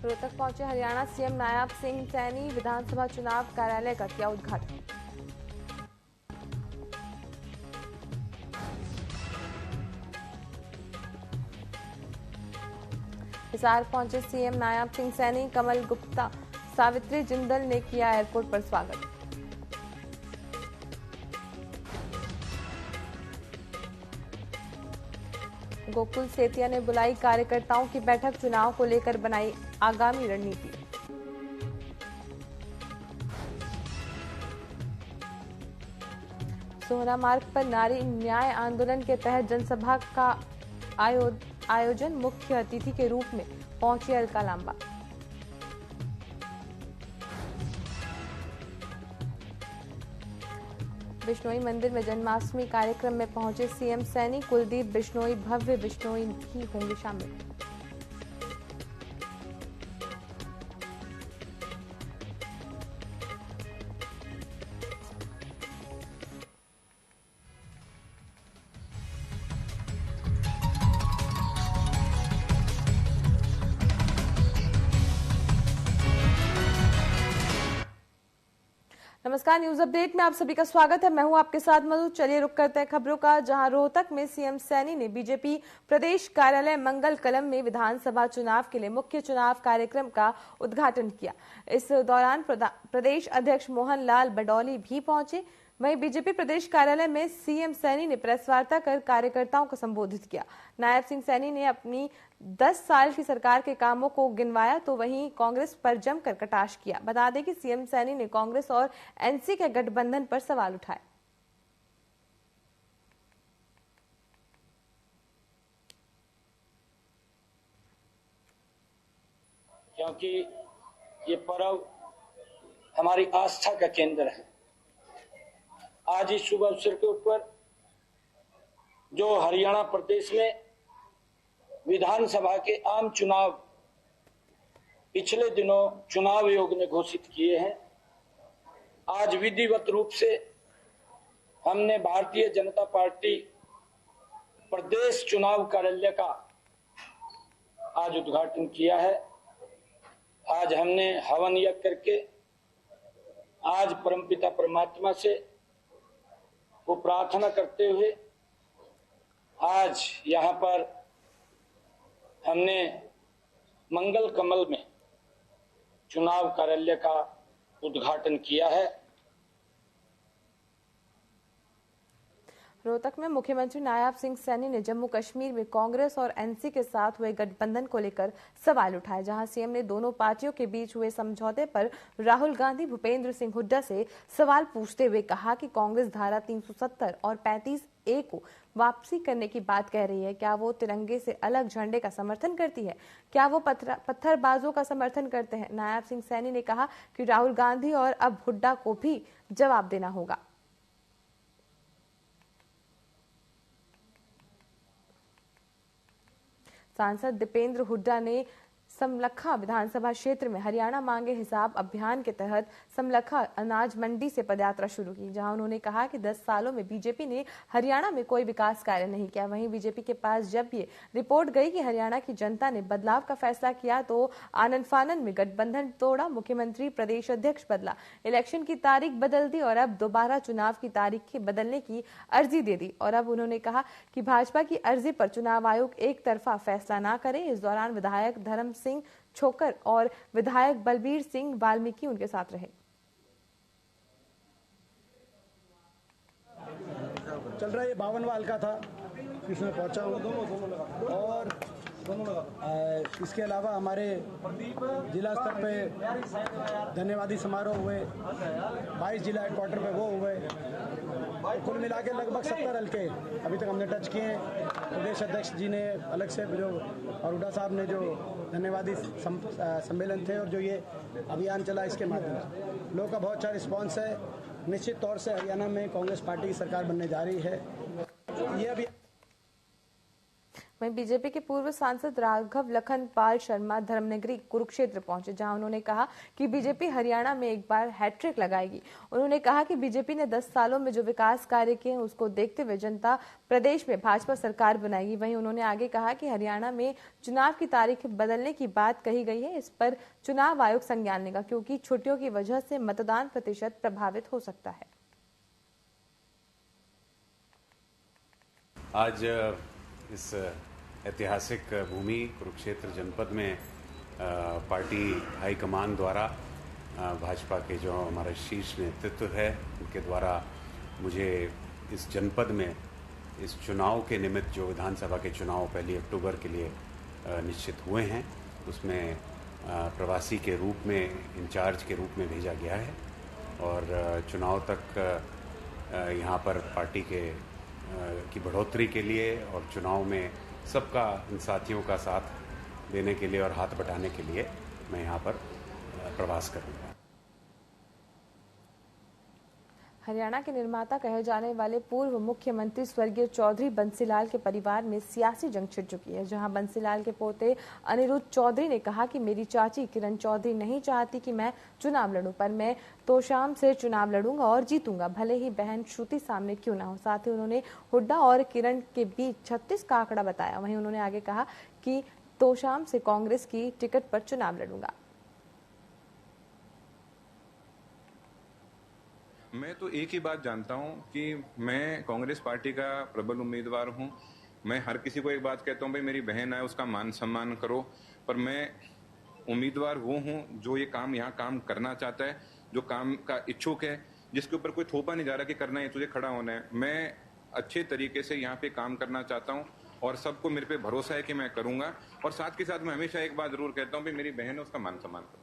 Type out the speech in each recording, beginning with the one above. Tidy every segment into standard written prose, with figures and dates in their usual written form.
रोहतक पहुंचे हरियाणा सीएम नायब सिंह सैनी, विधानसभा चुनाव कार्यालय का किया उद्घाटन। हिसार पहुंचे सीएम नायब सिंह सैनी, कमल गुप्ता, सावित्री जिंदल ने किया एयरपोर्ट पर स्वागत। गोकुल सेतिया ने बुलाई कार्यकर्ताओं की बैठक, चुनाव को लेकर बनाई आगामी रणनीति। सोहना मार्ग पर नारी न्याय आंदोलन के तहत जनसभा का आयोजन, मुख्य अतिथि के रूप में पहुंची अलका लांबा। बिश्नोई मंदिर में जन्माष्टमी कार्यक्रम में पहुंचे सीएम सैनी, कुलदीप बिश्नोई, भव्य बिश्नोई भी होंगे शामिल। नमस्कार, न्यूज अपडेट में आप सभी का स्वागत है। मैं हूं आपके साथ मधु। चलिए रुक करते हैं खबरों का, जहां रोहतक में सीएम सैनी ने बीजेपी प्रदेश कार्यालय मंगल कलम में विधानसभा चुनाव के लिए मुख्य चुनाव कार्यक्रम का उद्घाटन किया। इस दौरान प्रदेश अध्यक्ष मोहन लाल बडौली भी पहुंचे। वहीं बीजेपी प्रदेश कार्यालय में सीएम सैनी ने प्रेस वार्ता कर कार्यकर्ताओं को संबोधित किया। नायब सिंह सैनी ने अपनी 10 साल की सरकार के कामों को गिनवाया, तो वहीं कांग्रेस पर जमकर कटाक्ष किया। बता दें कि सीएम सैनी ने कांग्रेस और एनसी के गठबंधन पर सवाल उठाए। क्योंकि ये पर्व हमारी आस्था का केंद्र है। आज इस शुभ अवसर के ऊपर जो हरियाणा प्रदेश में विधानसभा के आम चुनाव पिछले दिनों चुनाव आयोग ने घोषित किए हैं, आज विधिवत रूप से हमने भारतीय जनता पार्टी प्रदेश चुनाव कार्यालय का आज उद्घाटन किया है। आज हमने हवन यज्ञ करके आज परमपिता परमात्मा से वो प्रार्थना करते हुए आज यहाँ पर हमने मंगल कमल में चुनाव कार्यालय का उद्घाटन किया है। रोहतक में मुख्यमंत्री नायब सिंह सैनी ने जम्मू कश्मीर में कांग्रेस और एनसी के साथ हुए गठबंधन को लेकर सवाल उठाए, जहां सीएम ने दोनों पार्टियों के बीच हुए समझौते पर राहुल गांधी, भूपेंद्र सिंह हुड्डा से सवाल पूछते हुए कहा कि कांग्रेस धारा 370 और 35A को वापसी करने की बात कह रही है। क्या वो तिरंगे से अलग झंडे का समर्थन करती है? क्या वो पत्थरबाजों का समर्थन करते हैं? नायब सिंह सैनी ने कहा कि राहुल गांधी और अब हुड्डा को भी जवाब देना होगा। सांसद दीपेंद्र हुड्डा ने समलखा विधानसभा क्षेत्र में हरियाणा मांगे हिसाब अभियान के तहत समलखा अनाज मंडी से पदयात्रा शुरू की, जहां उन्होंने कहा कि 10 सालों में बीजेपी ने हरियाणा में कोई विकास कार्य नहीं किया। वहीं बीजेपी के पास जब ये रिपोर्ट गई कि हरियाणा की जनता ने बदलाव का फैसला किया, तो आनन फानन में गठबंधन तोड़ा, मुख्यमंत्री प्रदेश अध्यक्ष बदला, इलेक्शन की तारीख बदल दी और अब दोबारा चुनाव की तारीख बदलने की अर्जी दे दी। और अब उन्होंने कहा कि भाजपा की अर्जी पर चुनाव आयोग एक तरफा फैसला न करे। इस दौरान विधायक धर्म सिंह छोकर और विधायक बलबीर सिंह वाल्मीकि उनके साथ रहे। चल रहा है 52वां हल्का था, इसमें पहुंचा हूँ। और इसके अलावा हमारे जिला स्तर पे धन्यवादी समारोह हुए, 22 जिला हेडक्वार्टर पे वो हुए, कुल मिला के लगभग 70 हल्के अभी तक हमने टच किए हैं। प्रदेश अध्यक्ष जी ने अलग से जो और हुड्डा साहब ने जो धन्यवादी सम्मेलन थे और जो ये अभियान चला, इसके माध्यम से लोगों का बहुत अच्छा रिस्पॉन्स है। निश्चित तौर से हरियाणा में कांग्रेस पार्टी की सरकार बनने जा रही है। ये अभी वहीं बीजेपी के पूर्व सांसद राघव लखन पाल शर्मा धर्मनगरी कुरुक्षेत्र पहुंचे, जहां उन्होंने कहा कि बीजेपी हरियाणा में एक बार हैट्रिक लगाएगी। उन्होंने कहा कि बीजेपी ने 10 सालों में जो विकास कार्य किए हैं उसको देखते हुए जनता प्रदेश में भाजपा सरकार बनाएगी। वहीं उन्होंने आगे कहा कि हरियाणा में चुनाव की तारीख बदलने की बात कही गई है, इस पर चुनाव आयोग संज्ञान लेगा, क्योंकि छुट्टियों की वजह से मतदान प्रतिशत प्रभावित हो सकता है। आज इस ऐतिहासिक भूमि कुरुक्षेत्र जनपद में पार्टी हाईकमान द्वारा भाजपा के जो हमारा शीर्ष नेतृत्व है उनके द्वारा मुझे इस जनपद में इस चुनाव के निमित्त जो विधानसभा के चुनाव 1 अक्टूबर के लिए निश्चित हुए हैं उसमें प्रवासी के रूप में इंचार्ज के रूप में भेजा गया है और चुनाव तक यहाँ पर पार्टी की बढ़ोतरी के लिए और चुनाव में सबका इन साथियों का साथ देने के लिए और हाथ बटाने के लिए मैं यहाँ पर प्रवास करूँगा। हरियाणा के निर्माता कहे जाने वाले पूर्व मुख्यमंत्री स्वर्गीय चौधरी बंसीलाल के परिवार में सियासी जंग छिड़ चुकी है, जहां बंसीलाल के पोते अनिरुद्ध चौधरी ने कहा कि मेरी चाची किरण चौधरी नहीं चाहती कि मैं चुनाव लड़ूं, पर मैं तोशाम से चुनाव लड़ूंगा और जीतूंगा, भले ही बहन श्रुति सामने क्यों ना हो। साथ ही उन्होंने हुड्डा और किरण के बीच 36 का आंकड़ा बताया। वहीं उन्होंने आगे कहा कि तोशाम से कांग्रेस की टिकट पर चुनाव लड़ूंगा। मैं तो एक ही बात जानता हूं कि मैं कांग्रेस पार्टी का प्रबल उम्मीदवार हूं। मैं हर किसी को एक बात कहता हूं, भाई मेरी बहन है उसका मान सम्मान करो, पर मैं उम्मीदवार वो हूं जो ये काम यहाँ काम करना चाहता है, जो काम का इच्छुक है, जिसके ऊपर कोई थोपा नहीं जा रहा कि करना है तुझे खड़ा होना है। मैं अच्छे तरीके से यहाँ पे काम करना चाहता हूँ और सबको मेरे पे भरोसा है कि मैं करूंगा। और साथ के साथ मैं हमेशा एक बात जरूर कहता हूँ, भाई मेरी बहन है उसका मान सम्मान करो।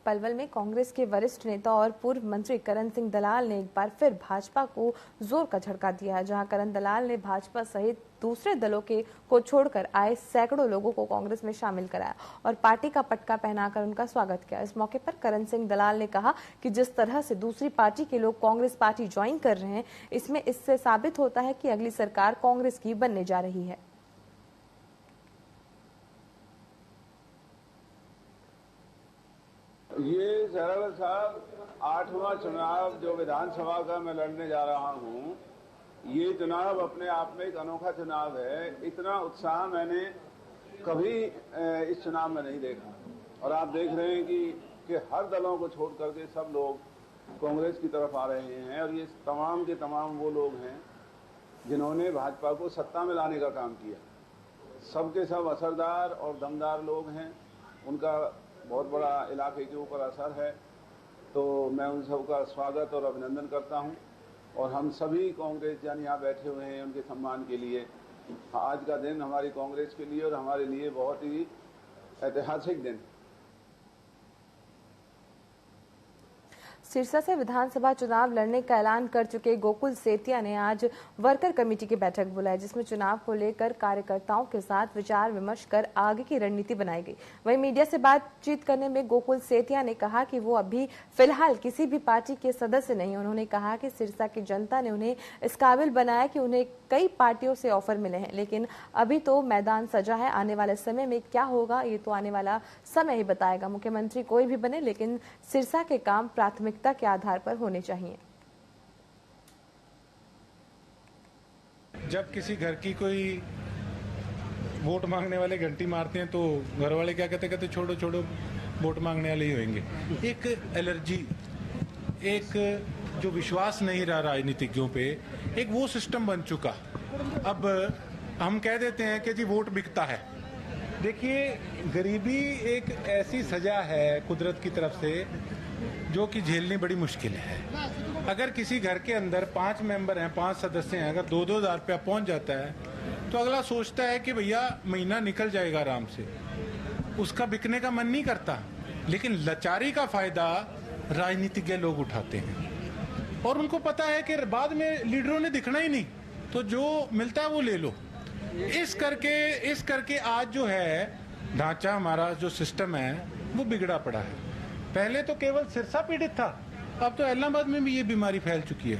पलवल में कांग्रेस के वरिष्ठ नेता और पूर्व मंत्री करण सिंह दलाल ने एक बार फिर भाजपा को जोर का झटका दिया है, जहां करण दलाल ने भाजपा सहित दूसरे दलों को छोड़कर आए सैकड़ों लोगों को कांग्रेस में शामिल कराया और पार्टी का पटका पहनाकर उनका स्वागत किया। इस मौके पर करण सिंह दलाल ने कहा कि जिस तरह से दूसरी पार्टी के लोग कांग्रेस पार्टी ज्वाइन कर रहे हैं, इससे साबित होता है कि अगली सरकार कांग्रेस की बनने जा रही है। ये सहरावत साहब 8वां चुनाव जो विधानसभा का मैं लड़ने जा रहा हूँ, ये चुनाव अपने आप में एक अनोखा चुनाव है। इतना उत्साह मैंने कभी इस चुनाव में नहीं देखा और आप देख रहे हैं कि हर दलों को छोड़ करके सब लोग कांग्रेस की तरफ आ रहे हैं और ये तमाम के तमाम वो लोग हैं जिन्होंने भाजपा को सत्ता में लाने का काम किया। सबके सब असरदार और दमदार लोग हैं, उनका बहुत बड़ा इलाके के ऊपर असर है, तो मैं उन सबका स्वागत और अभिनंदन करता हूं और हम सभी कांग्रेस जन यहाँ बैठे हुए हैं उनके सम्मान के लिए। आज का दिन हमारी कांग्रेस के लिए और हमारे लिए बहुत ही ऐतिहासिक दिन। सिरसा से विधानसभा चुनाव लड़ने का ऐलान कर चुके गोकुल सेतिया ने आज वर्कर कमेटी की बैठक बुलाई, जिसमें चुनाव को लेकर कार्यकर्ताओं के साथ विचार विमर्श कर आगे की रणनीति बनाई गई। वहीं मीडिया से बातचीत करने में गोकुल सेतिया ने कहा कि वो अभी फिलहाल किसी भी पार्टी के सदस्य नहीं। उन्होंने कहा कि सिरसा की जनता ने उन्हें इस काबिल बनाया कि उन्हें कई पार्टियों से ऑफर मिले हैं, लेकिन अभी तो मैदान सजा है। आने वाले समय में क्या होगा ये तो आने वाला समय ही बताएगा। मुख्यमंत्री कोई भी बने, लेकिन सिरसा के काम प्राथमिकता के आधार पर होने चाहिए। जब किसी घर की कोई वोट मांगने वाले घंटी मारते हैं तो घर वाले क्या कहते छोड़ो छोड़ो वोट मांगने वाले ही होंगे। एक एलर्जी, एक जो विश्वास नहीं रहा राजनीतिज्ञों पे, एक वो सिस्टम बन चुका। अब हम कह देते हैं कि जी वोट बिकता है। देखिए, गरीबी एक ऐसी सजा है कुदरत की तरफ से जो कि झेलनी बड़ी मुश्किल है। अगर किसी घर के अंदर 5 मेंबर हैं, 5 सदस्य हैं, अगर 2-2 हज़ार रुपया पहुंच जाता है तो अगला सोचता है कि भैया महीना निकल जाएगा आराम से, उसका बिकने का मन नहीं करता। लेकिन लाचारी का फायदा राजनीतिज्ञ लोग उठाते हैं और उनको पता है कि बाद में लीडरों ने दिखना ही नहीं, तो जो मिलता है वो ले लो। इस करके आज जो है ढांचा, हमारा जो सिस्टम है वो बिगड़ा पड़ा है। पहले तो केवल सिरसा पीड़ित था, अब तो इलाहाबाद में भी ये बीमारी फैल चुकी है।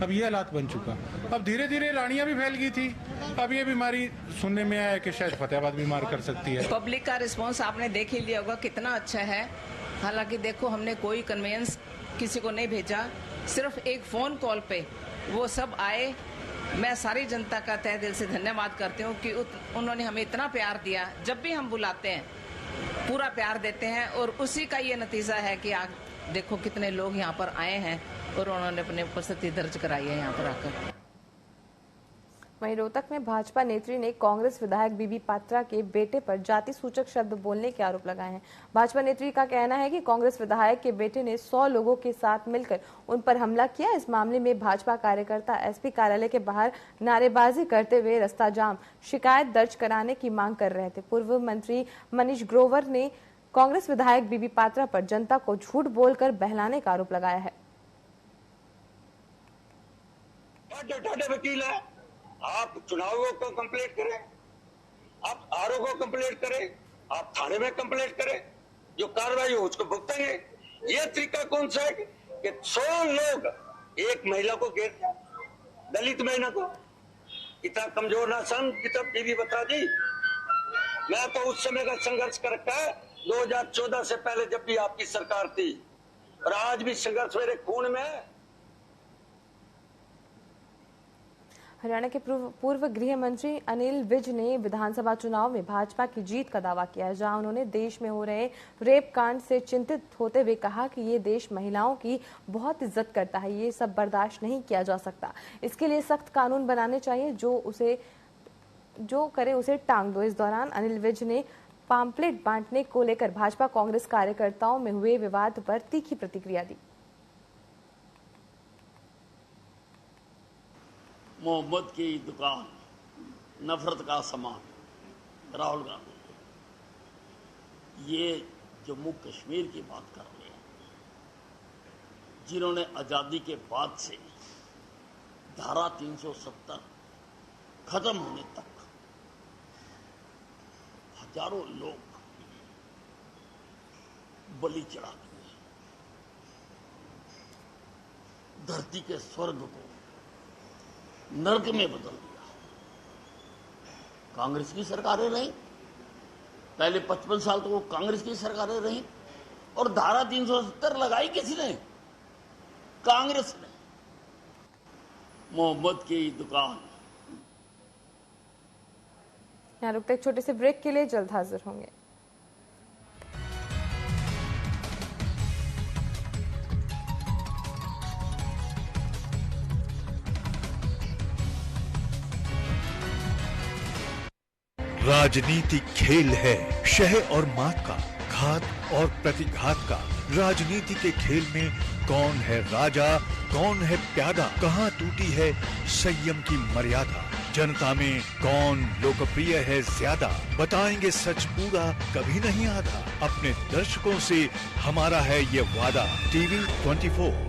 अब ये हालात बन चुका। अब धीरे धीरे रानियां भी फैल गई थी। अब ये बीमारी सुनने में आया कि शायद फतेहाबाद बीमार कर सकती है। पब्लिक का रिस्पांस आपने देख ही लिया होगा कितना अच्छा है। हालांकि देखो, हमने कोई कन्वेंस किसी को नहीं भेजा, सिर्फ एक फोन कॉल पे वो सब आए। मैं सारी जनता का तहे दिल से धन्यवाद करती हूँ कि उन्होंने हमें इतना प्यार दिया। जब भी हम बुलाते हैं पूरा प्यार देते हैं, और उसी का ये नतीजा है कि आज देखो कितने लोग यहाँ पर आए हैं और उन्होंने अपनी उपस्थिति दर्ज कराई है यहाँ पर आकर। वहीं रोहतक में भाजपा नेत्री ने कांग्रेस विधायक बीबी पात्रा के बेटे पर जाति सूचक शब्द बोलने के आरोप लगाए हैं। भाजपा नेत्री का कहना है कि कांग्रेस विधायक के बेटे ने 100 लोगों के साथ मिलकर उन पर हमला किया। इस मामले में भाजपा कार्यकर्ता एसपी कार्यालय के बाहर नारेबाजी करते हुए रास्ता जाम, शिकायत दर्ज कराने की मांग कर रहे थे। पूर्व मंत्री मनीष ग्रोवर ने कांग्रेस विधायक बीबी पात्रा पर जनता को झूठ बोलकर बहलाने का आरोप लगाया है। वकील है, आप चुनावों को कंप्लीट करें, आप आरओ को कंप्लीट करें, आप थाने में कंप्लीट करें, जो कार्रवाई हो उसको भुगतेंगे। ये तरीका कौन सा है कि 100 लोग एक महिला को घेर दिया, दलित महिला को? इतना कमजोर ना सन की तब बीवी बता दी। मैं तो उस समय का संघर्ष कर रखा है, 2014 से पहले जब भी आपकी सरकार थी, और आज भी संघर्ष मेरे खून में है। हरियाणा के पूर्व गृह मंत्री अनिल विज ने विधानसभा चुनाव में भाजपा की जीत का दावा किया है, जहां उन्होंने देश में हो रहे रेप कांड से चिंतित होते हुए कहा कि ये देश महिलाओं की बहुत इज्जत करता है, ये सब बर्दाश्त नहीं किया जा सकता। इसके लिए सख्त कानून बनाने चाहिए, जो करे उसे टांग दो। इस दौरान अनिल विज ने पाम्पलेट बांटने को लेकर भाजपा कांग्रेस कार्यकर्ताओं में हुए विवाद पर तीखी प्रतिक्रिया दी। मोहब्बत की दुकान, नफरत का सामान, राहुल गांधी ये जम्मू कश्मीर की बात कर रहे हैं, जिन्होंने आजादी के बाद से धारा 370 खत्म होने तक हजारों लोग बलि चढ़ा दिए, धरती के स्वर्ग को नर्क में बदल दिया। कांग्रेस की सरकारें रही, पहले 55 साल तो वो कांग्रेस की सरकारें रही, और धारा 370 लगाई किसने? कांग्रेस ने। मोहब्बत की दुकान। यहाँ रुकते एक छोटे से ब्रेक के लिए, जल्द हाजिर होंगे। राजनीति खेल है, शह और मात का, घात और प्रतिघात का। राजनीति के खेल में कौन है राजा, कौन है प्यादा, कहाँ टूटी है संयम की मर्यादा, जनता में कौन लोकप्रिय है ज्यादा, बताएंगे सच पूरा कभी नहीं आधा। अपने दर्शकों से हमारा है ये वादा। टीवी 24।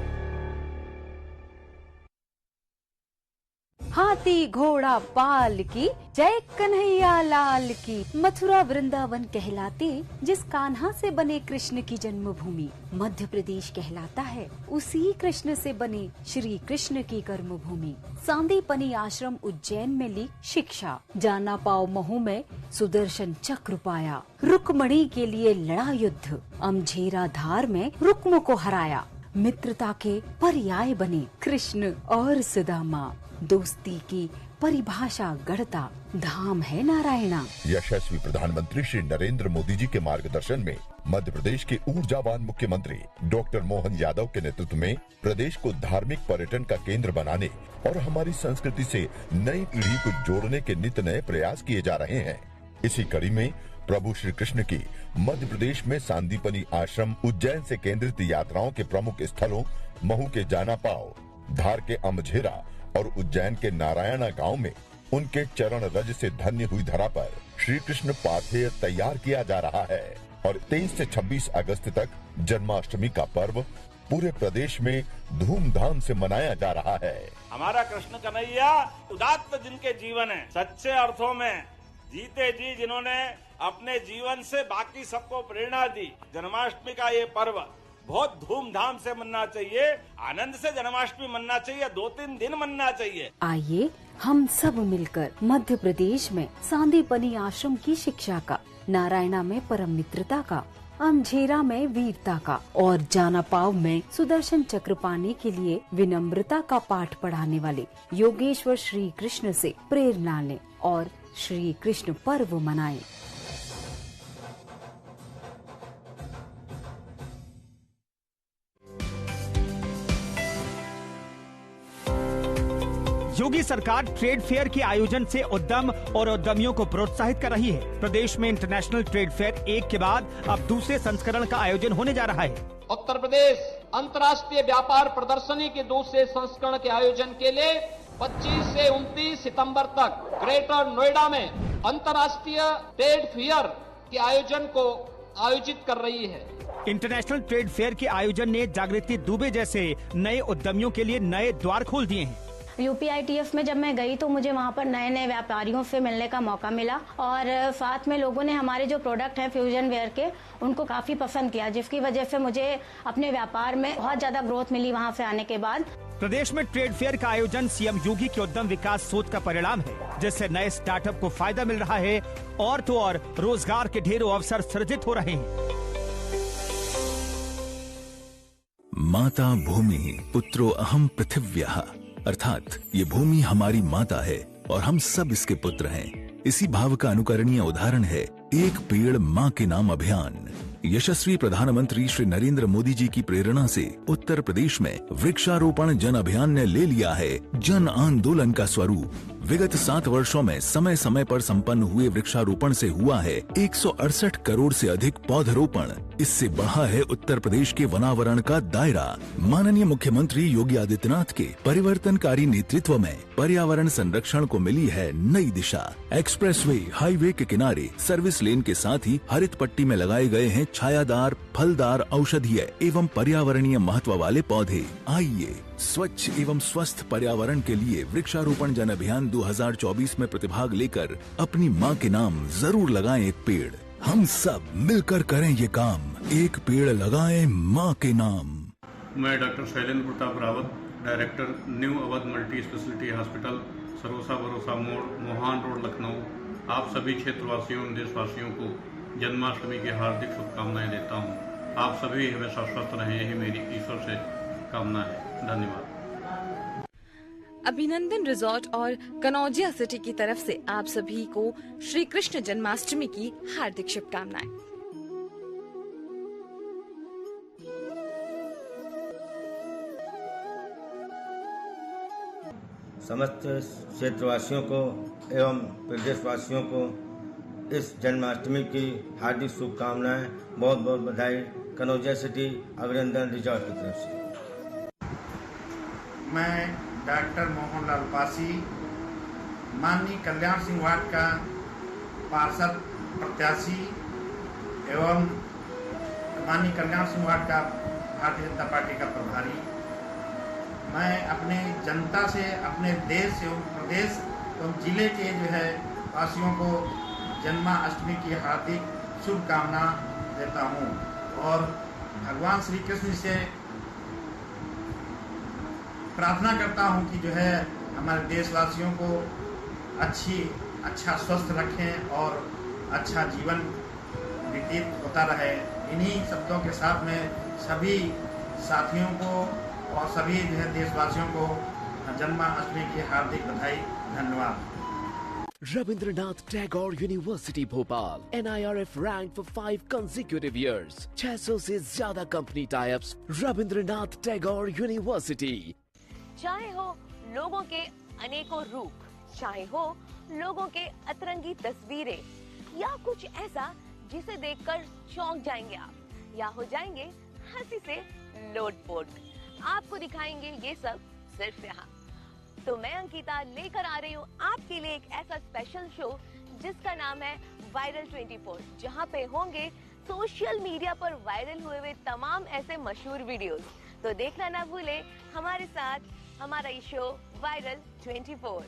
हाथी घोड़ा पाल की जय कन्हैया लाल की। मथुरा वृंदावन कहलाते जिस कान्हा से बने कृष्ण की जन्मभूमि मध्य प्रदेश कहलाता है, उसी कृष्ण से बने श्री कृष्ण की कर्मभूमि। सांदीपनी आश्रम उज्जैन में ली शिक्षा, जाना पाओ महू में सुदर्शन चक्र पाया। रुक्मणी के लिए लड़ा युद्ध, अमझेरा धार में रुक्म को हराया। मित्रता के पर्याय बने कृष्ण और सुदामा, दोस्ती की परिभाषा गढ़ता धाम है नारायणा। यशस्वी प्रधानमंत्री श्री नरेंद्र मोदी जी के मार्गदर्शन में मध्य प्रदेश के ऊर्जावान मुख्यमंत्री डॉक्टर मोहन यादव के नेतृत्व में प्रदेश को धार्मिक पर्यटन का केंद्र बनाने और हमारी संस्कृति से नई पीढ़ी को जोड़ने के नित नए प्रयास किए जा रहे हैं। इसी कड़ी में प्रभु श्री कृष्ण की मध्य प्रदेश में सांदीपनी आश्रम उज्जैन से केंद्रित यात्राओं के प्रमुख स्थलों महू के जाना पाओ, धार के अमझेरा और उज्जैन के नारायणा गांव में उनके चरण रज से धन्य हुई धरा पर श्री कृष्ण पाथेय तैयार किया जा रहा है। और 23 से 26 अगस्त तक जन्माष्टमी का पर्व पूरे प्रदेश में धूमधाम से मनाया जा रहा है। हमारा कृष्ण कन्हैया उदात्त जिनके जीवन है, सच्चे अर्थों में जीते जी जिन्होंने अपने जीवन से बाकी सबको प्रेरणा दी। जन्माष्टमी का ये पर्व बहुत धूमधाम से मनना चाहिए, आनंद से जन्माष्टमी मनना चाहिए, 2-3 दिन मनना चाहिए। आइए हम सब मिलकर मध्य प्रदेश में सांदीपनी आश्रम की शिक्षा का, नारायणा में परम मित्रता का, अमझेरा में वीरता का और जानापाव में सुदर्शन चक्र पाने के लिए विनम्रता का पाठ पढ़ाने वाले योगेश्वर श्री कृष्ण से प्रेरणा लें और श्री कृष्ण पर्व मनाएं। योगी सरकार ट्रेड फेयर के आयोजन से उद्यम और उद्यमियों को प्रोत्साहित कर रही है। प्रदेश में इंटरनेशनल ट्रेड फेयर एक के बाद अब दूसरे संस्करण का आयोजन होने जा रहा है। उत्तर प्रदेश अंतर्राष्ट्रीय व्यापार प्रदर्शनी के दूसरे संस्करण के आयोजन के लिए 25 से 29 सितंबर तक ग्रेटर नोएडा में अंतर्राष्ट्रीय ट्रेड फेयर के आयोजन को आयोजित कर रही है। इंटरनेशनल ट्रेड फेयर के आयोजन ने जागृति दुबे जैसे नए उद्यमियों के लिए नए द्वार खोल दिए हैं। UPITF में जब मैं गई तो मुझे वहाँ पर नए नए व्यापारियों से मिलने का मौका मिला और साथ में लोगों ने हमारे जो प्रोडक्ट हैं फ्यूजन वेयर के उनको काफी पसंद किया, जिसकी वजह से मुझे अपने व्यापार में बहुत ज्यादा ग्रोथ मिली वहाँ से आने के बाद। प्रदेश में ट्रेड फेयर का आयोजन सीएम योगी के उद्यम विकास सोच का परिणाम है, जिससे नए स्टार्टअप को फायदा मिल रहा है और तो और रोजगार के ढेरों अवसर सृजित हो रहे हैं। माता भूमि पुत्रो अहम पृथिव्यः, अर्थात ये भूमि हमारी माता है और हम सब इसके पुत्र हैं। इसी भाव का अनुकरणीय उदाहरण है एक पेड़ माँ के नाम अभियान। यशस्वी प्रधानमंत्री श्री नरेंद्र मोदी जी की प्रेरणा से उत्तर प्रदेश में वृक्षारोपण जन अभियान ने ले लिया है जन आंदोलन का स्वरूप। विगत 7 वर्षों में समय समय पर संपन्न हुए वृक्षारोपण से हुआ है 168 करोड़ से अधिक पौधरोपण। इससे बढ़ा है उत्तर प्रदेश के वनावरण का दायरा। माननीय मुख्यमंत्री योगी आदित्यनाथ के परिवर्तनकारी नेतृत्व में पर्यावरण संरक्षण को मिली है नई दिशा। एक्सप्रेसवे, हाईवे के किनारे सर्विस लेन के साथ ही हरित पट्टी में लगाए गए हैं छायादार, फलदार, औषधीय एवं पर्यावरणीय महत्व वाले पौधे। आइए स्वच्छ एवं स्वस्थ पर्यावरण के लिए वृक्षारोपण जन अभियान 2024 में प्रतिभाग लेकर अपनी माँ के नाम जरूर लगाएं एक पेड़। हम सब मिलकर करें ये काम, एक पेड़ लगाएं माँ के नाम। मैं doctor Shailendra Pratap Rawat, director new Awadh multi speciality hospital, सरोसा भरोसा मोड़, मोहान रोड, लखनऊ, आप सभी क्षेत्रवासियों और देशवासियों को जन्माष्टमी की हार्दिक शुभकामनाएं देता हूं। आप सभी हमेशा स्वस्थ रहें, यही मेरी ईश्वर से कामना है। धन्यवाद। अभिनंदन रिजॉर्ट और कनौजिया सिटी की तरफ से आप सभी को श्री कृष्ण जन्माष्टमी की हार्दिक शुभकामनाएं। समस्त क्षेत्रवासियों को एवं प्रदेशवासियों को इस जन्माष्टमी की हार्दिक शुभकामनाएं, बहुत बहुत बधाई। कनौजिया सिटी अभिनंदन रिजॉर्ट की तरफ से मैं डॉक्टर मोहनलाल पासी, माननीय कल्याण सिंह वार्ड का पार्षद प्रत्याशी एवं माननीय कल्याण सिंह वार्ड का भारतीय जनता पार्टी का प्रभारी, मैं अपने जनता से, अपने देश एवं प्रदेश एवं जिले के जो है वासियों को जन्माष्टमी की हार्दिक शुभकामना देता हूँ और भगवान श्री कृष्ण से प्रार्थना करता हूँ कि जो है हमारे देशवासियों को अच्छा स्वस्थ रखें और अच्छा जीवन व्यतीत होता रहे। इन्हीं शब्दों के साथ में सभी साथियों को और सभी जो है देशवासियों को जन्माष्टमी की हार्दिक बधाई। धन्यवाद। Rabindranath Tagore University Bhopal NIRF ranked for 5 consecutive years। 600 से ज्यादा company types. Rabindranath Tagore university. चाहे हो लोगों के अनेकों रूप, चाहे हो लोगों के अतरंगी तस्वीरें या कुछ ऐसा जिसे देखकर चौंक जाएंगे आप, या हो जाएंगे हंसी से लोटपोट, आपको दिखाएंगे ये सब सिर्फ यहाँ। तो मैं अंकिता लेकर आ रही हूँ आपके लिए एक ऐसा स्पेशल शो जिसका नाम है वायरल 24, जहाँ पे होंगे सोशल मीडिया पर वायरल हुए हुए तमाम ऐसे मशहूर वीडियोस। तो देखना ना भूले हमारे साथ हमारा ये शो वायरल 24।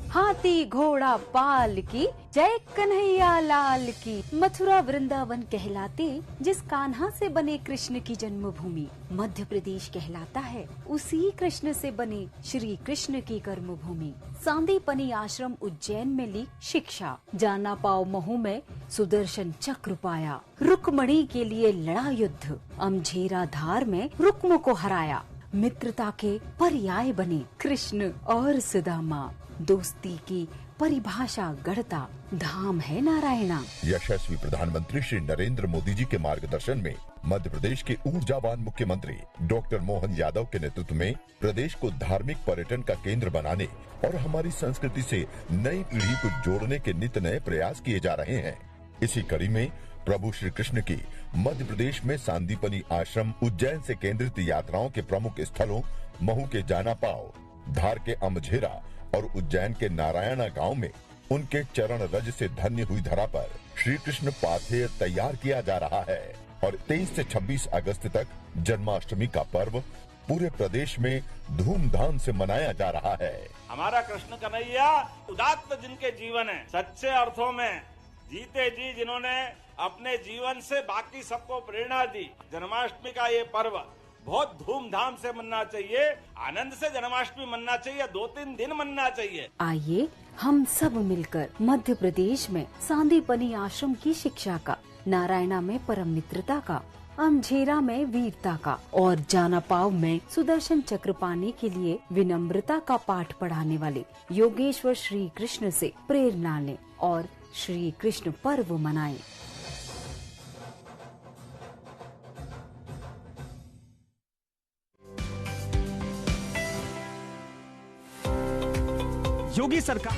हाथी घोड़ा पाल की, जय कन्हैया लाल की। मथुरा वृंदावन कहलाते जिस कान्हा से बने कृष्ण की जन्मभूमि मध्य प्रदेश कहलाता है, उसी कृष्ण से बने श्री कृष्ण की कर्मभूमि। सांदीपनी आश्रम उज्जैन में ली शिक्षा, जाना पाव महू में सुदर्शन चक्र पाया। रुक्मणी के लिए लड़ा युद्ध, अमझेरा धार में रुक्म को हराया। मित्रता के पर्याय बने कृष्ण और सुदामा, दोस्ती की परिभाषा गढ़ता धाम है नारायणा। यशस्वी प्रधानमंत्री श्री नरेंद्र मोदी जी के मार्गदर्शन में मध्य प्रदेश के ऊर्जावान मुख्यमंत्री डॉक्टर मोहन यादव के नेतृत्व में प्रदेश को धार्मिक पर्यटन का केंद्र बनाने और हमारी संस्कृति से नई पीढ़ी को जोड़ने के नित नए प्रयास किए जा रहे हैं। इसी कड़ी में प्रभु श्री कृष्ण की मध्य प्रदेश में सांदीपनी आश्रम उज्जैन से केंद्रित यात्राओं के प्रमुख स्थलों महू के जाना पाव, धार के अमझेरा और उज्जैन के नारायणा गांव में उनके चरण रज से धन्य हुई धरा पर श्री कृष्ण पाथेय तैयार किया जा रहा है और 23 से 26 अगस्त तक जन्माष्टमी का पर्व पूरे प्रदेश में धूमधाम से मनाया जा रहा है। हमारा कृष्ण कन्हैया उदात्त जिनके जीवन है, सच्चे अर्थों में जीते जी जिन्होंने अपने जीवन से बाकी सबको प्रेरणा दी। जन्माष्टमी का ये पर्व बहुत धूमधाम से मनना चाहिए, आनंद से जन्माष्टमी मनना चाहिए, 2-3 दिन मनना चाहिए। आइए हम सब मिलकर मध्य प्रदेश में सांदीपनी आश्रम की शिक्षा का, नारायणा में परम मित्रता का, अमझेरा में वीरता का और जाना पाव में सुदर्शन चक्र पाने के लिए विनम्रता का पाठ पढ़ाने वाले योगेश्वर श्री कृष्ण से प्रेरणा लें और श्री कृष्ण पर्व मनाएं। योगी सरकार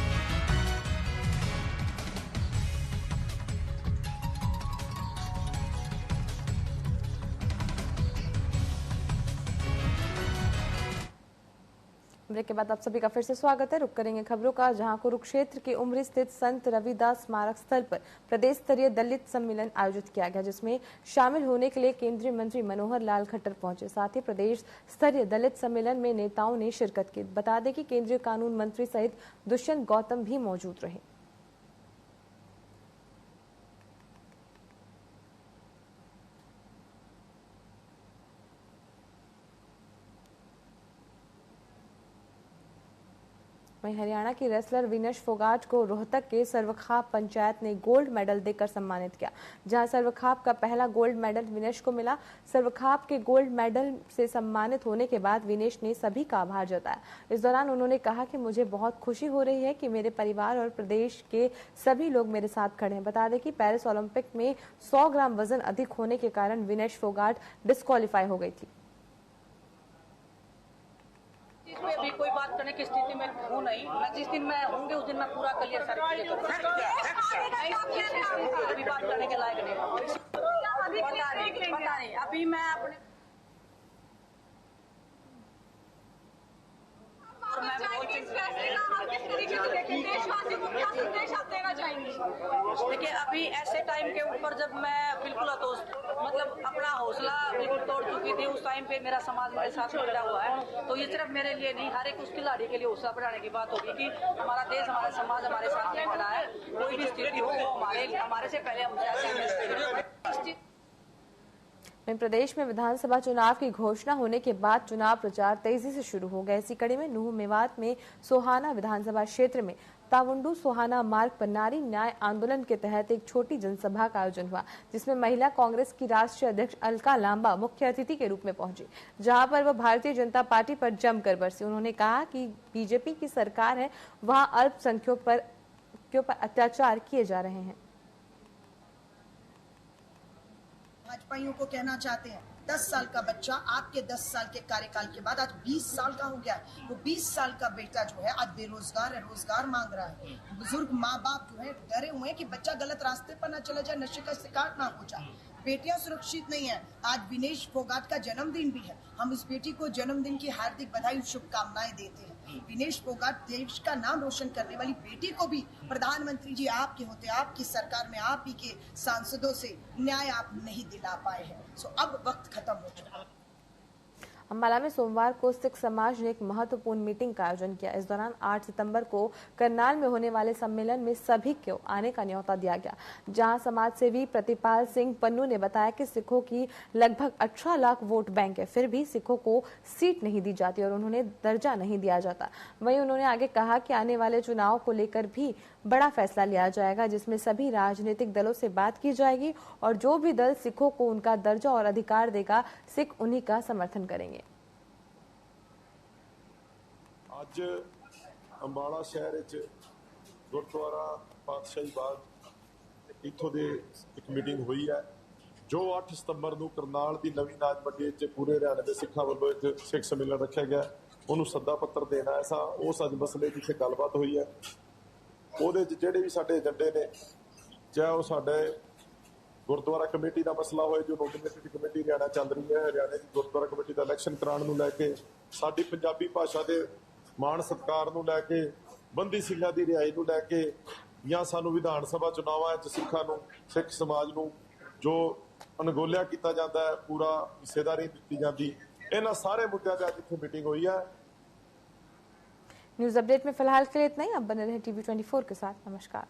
ब्रेक के बाद आप सभी का फिर से स्वागत है। रुक करेंगे खबरों का, जहां कुरुक्षेत्र के उमरी स्थित संत रविदास स्मारक स्थल पर प्रदेश स्तरीय दलित सम्मेलन आयोजित किया गया, जिसमें शामिल होने के लिए केंद्रीय मंत्री मनोहर लाल खट्टर पहुंचे। साथ ही प्रदेश स्तरीय दलित सम्मेलन में नेताओं ने शिरकत की। बता दें कि केंद्रीय कानून मंत्री सहित दुष्यंत गौतम भी मौजूद रहे। वहीं हरियाणा की रेसलर विनेश फोगाट को रोहतक के सर्वखाप पंचायत ने गोल्ड मेडल देकर सम्मानित किया, जहां सर्वखाप का पहला गोल्ड मेडल विनेश को मिला। सर्वखाप के गोल्ड मेडल से सम्मानित होने के बाद विनेश ने सभी का आभार जताया। इस दौरान उन्होंने कहा कि मुझे बहुत खुशी हो रही है कि मेरे परिवार और प्रदेश के सभी लोग मेरे साथ खड़े हैं। बता दें कि पेरिस ओलंपिक में 100 ग्राम वजन अधिक होने के कारण विनेश फोगाट डिस्क्वालीफाई हो गई थी। इसमें भी कोई बात करने की स्थिति में हूँ नहीं। मैं जिस दिन मैं होंगे उस दिन मैं पूरा क्लियर सारी चीजें करूँगा। अभी बात करने के लायक नहीं, पता नहीं। अभी मैं अपने देखिए, अभी ऐसे टाइम के ऊपर जब मैं बिल्कुल मतलब अपना हौसला बिल्कुल तोड़ चुकी थी, उस टाइम पे मेरा समाज मेरे साथ खड़ा हुआ है। तो ये सिर्फ मेरे लिए नहीं, हर एक उस खिलाड़ी के लिए हौसला बढ़ाने की बात होगी कि हमारा देश, हमारा समाज हमारे साथ में खड़ा है। कोई भी स्थिति हो वो हमारे से पहले हम प्रदेश में विधानसभा चुनाव की घोषणा होने के बाद चुनाव प्रचार तेजी से शुरू हो गया। इसी कड़ी में नूह मेवात में सोहाना विधानसभा क्षेत्र में तावुंडू सोहाना मार्ग पर नारी न्याय आंदोलन के तहत एक छोटी जनसभा का आयोजन हुआ, जिसमें महिला कांग्रेस की राष्ट्रीय अध्यक्ष अलका लांबा मुख्य अतिथि के रूप में पहुंची, जहां पर वह भारतीय जनता पार्टी पर जमकर बरसी। उन्होंने कहा कि बीजेपी की सरकार है, वहां अल्पसंख्यकों पर अत्याचार किए जा रहे हैं। भाजपाइयों को कहना चाहते हैं, 10 साल का बच्चा आपके 10 साल के कार्यकाल के बाद आज 20 साल का हो गया है। वो 20 साल का बेटा जो है आज बेरोजगार है, रोजगार मांग रहा है। बुजुर्ग माँ बाप जो है डरे हुए हैं कि बच्चा गलत रास्ते पर ना चला जाए, नशे का शिकार ना हो जाए। बेटियां सुरक्षित नहीं है। आज विनेश फोगाट का जन्मदिन भी है। हम इस बेटी को जन्मदिन की हार्दिक बधाई, शुभकामनाएं देते हैं। विनेश फोगाट देश का नाम रोशन करने वाली बेटी को भी प्रधानमंत्री जी आपके होते, आपकी सरकार में आप ही के सांसदों से न्याय आप नहीं दिला पाए हैं। सो अब वक्त खत्म हो चुका है। अम्बाला में सोमवार को सिख समाज ने एक महत्वपूर्ण मीटिंग का आयोजन किया। इस दौरान 8 सितंबर को करनाल में होने वाले सम्मेलन में सभी को आने का न्योता दिया गया, जहां समाज सेवी प्रतिपाल सिंह पन्नू ने बताया कि सिखों की लगभग 18 लाख वोट बैंक है, फिर भी सिखों को सीट नहीं दी जाती और उन्होंने दर्जा नहीं दिया जाता। वहीं उन्होंने आगे कहा कि आने वाले चुनाव को लेकर भी बड़ा फैसला लिया जाएगा, जिसमें सभी राजनीतिक दलों से बात की जाएगी और जो भी दल सिखों को उनका दर्जा और अधिकार देगा, सिख उन्हीं का समर्थन करेंगे। ਅੱਜ ਅੰਬਾਲਾ ਸ਼ਹਿਰ ਵਿੱਚ ਗੁਰਦੁਆਰਾ ਪਾਤਸ਼ਾਹੀ ਬਾਗ ਇੱਥੋਂ ਦੇ ਇੱਕ ਮੀਟਿੰਗ ਹੋਈ ਹੈ, ਜੋ 8 ਸਤੰਬਰ ਨੂੰ ਕਰਨਾਲ ਦੀ ਨਵੀਂ ਨਾਜ ਮੰਡੀ ਵਿੱਚ ਪੂਰੇ ਹਰਿਆਣੇ ਦੇ ਸਿੱਖਾਂ ਵੱਲੋਂ ਇੱਕ ਸਿੱਖ ਸੰਮੇਲਨ ਰੱਖਿਆ ਗਿਆ। ਉਹਨੂੰ ਸੱਦਾ ਪੱਤਰ ਦੇਣਾ ਐਸਾ ਉਸ ਅੱਜ ਮਸਲੇ ਦੀ ਇੱਥੇ ਗੱਲਬਾਤ ਹੋਈ ਹੈ। ਉਹਦੇ 'ਚ ਜਿਹੜੇ ਵੀ ਸਾਡੇ ਏਜੰਡੇ ਨੇ, ਚਾਹੇ ਉਹ ਸਾਡੇ ਗੁਰਦੁਆਰਾ ਕਮੇਟੀ ਦਾ ਮਸਲਾ ਹੋਏ, ਜੋ ਨੋਮੀਨੇਟਡ ਕਮੇਟੀ ਹਰਿਆਣਾ ਚੱਲ ਰਹੀ ਹੈ, ਹਰਿਆਣੇ ਦੀ ਗੁਰਦੁਆਰਾ ਕਮੇਟੀ ਦਾ ਇਲੈਕਸ਼ਨ ਕਰਾਉਣ ਨੂੰ ਲੈ ਕੇ, ਸਾਡੀ ਪੰਜਾਬੀ ਭਾਸ਼ਾ ਦੇ ਮਾਣ ਸਤਿਕਾਰ ਨੂੰ ਲੈ ਕੇ, ਬੰਦੀ ਸਿੰਘਾਂ ਦੀ ਰਿਹਾਈ ਨੂੰ ਲੈ ਕੇ, ਜਾਂ ਸਾਨੂੰ ਵਿਧਾਨ ਸਭਾ ਚੁਣਾਵਾਂ 'ਚ ਸਿੱਖਾਂ ਨੂੰ, ਸਿੱਖ ਸਮਾਜ ਨੂੰ ਜੋ ਅਣਗੌਲਿਆ ਕੀਤਾ ਜਾਂਦਾ है, पूरा हिस्सेदारी ਦਿੱਤੀ ਜਾਂਦੀ, ਇਹਨਾਂ ਸਾਰੇ ਮੁੱਦਿਆਂ ਤੇ ਅੱਜ ਇੱਥੇ मीटिंग हुई है। न्यूज अपडेट में फिलहाल के लिए इतना ही। अब बने रहे TV24 के साथ। नमस्कार।